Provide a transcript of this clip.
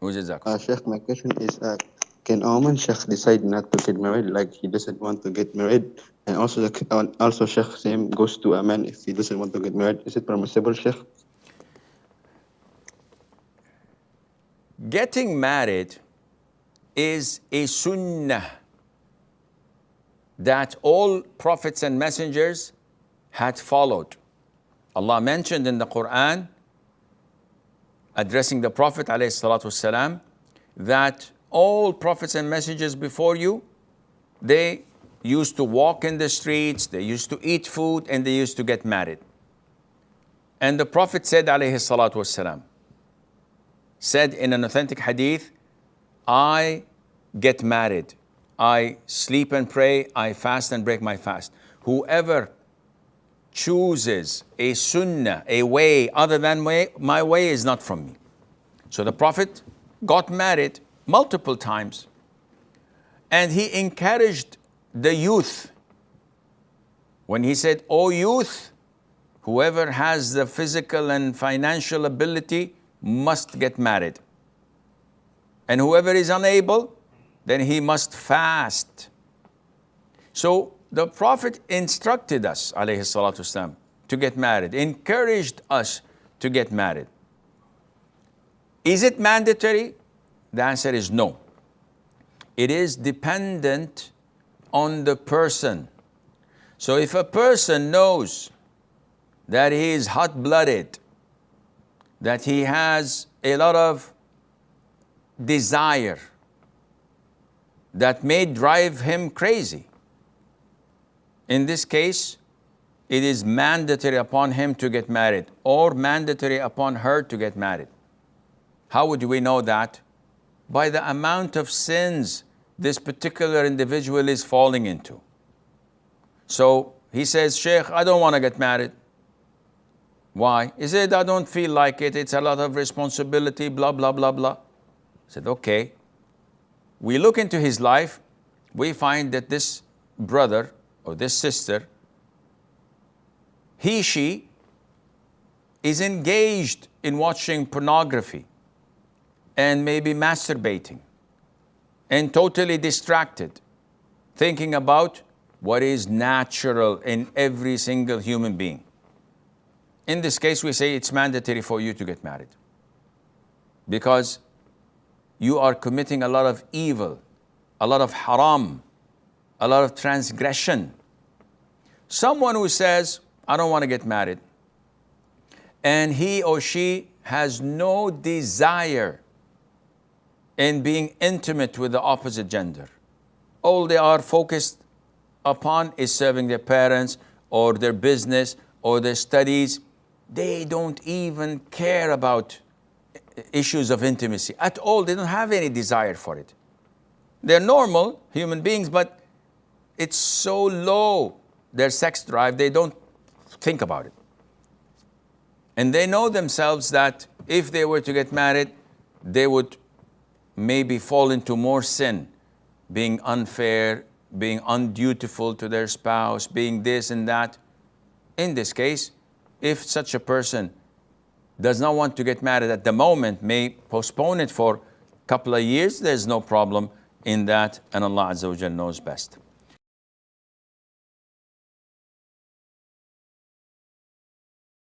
وجزاكم. Sheikh, my question is, can a woman, Sheikh, decide not to get married, like he doesn't want to get married? And also, also, Sheikh, same goes to a man if he doesn't want to get married. Is it permissible, Sheikh? Getting married is a sunnah that all prophets and messengers had followed. Allah mentioned in the Quran, addressing the Prophet ﷺ, that all prophets and messengers before you, they used to walk in the streets, they used to eat food, and they used to get married. And the Prophet said, ﷺ, said in an authentic hadith, I get married, I sleep and pray, I fast and break my fast. Whoever chooses a sunnah, a way other than my way is not from me. So the Prophet got married multiple times, and he encouraged the youth when he said, "O youth, whoever has the physical and financial ability must get married. And whoever is unable, then he must fast." So the Prophet instructed us, alayhi salatu wasalam, to get married, encouraged us to get married. Is it mandatory? The answer is no. It is dependent on the person. So if a person knows that he is hot-blooded, that he has a lot of desire that may drive him crazy, in this case, it is mandatory upon him to get married, or mandatory upon her to get married. How would we know that? By the amount of sins this particular individual is falling into. So he says, "Sheikh, I don't want to get married." Why? He said, "I don't feel like it. It's a lot of responsibility, blah, blah, blah, blah." I said, okay. We look into his life, we find that this brother or this sister, she is engaged in watching pornography and maybe masturbating and totally distracted, thinking about what is natural in every single human being. In this case, we say it's mandatory for you to get married because you are committing a lot of evil, a lot of haram, a lot of transgression. Someone who says, "I don't want to get married," and he or she has no desire in being intimate with the opposite gender. All they are focused upon is serving their parents or their business or their studies. They don't even care about issues of intimacy at all. They don't have any desire for it. They're normal human beings, but it's so low, their sex drive, they don't think about it. And they know themselves that if they were to get married, they would maybe fall into more sin, being unfair, being undutiful to their spouse, being this and that. In this case, if such a person does not want to get married at the moment, may postpone it for a couple of years, there's no problem in that, and Allah Azza wa Jalla knows best.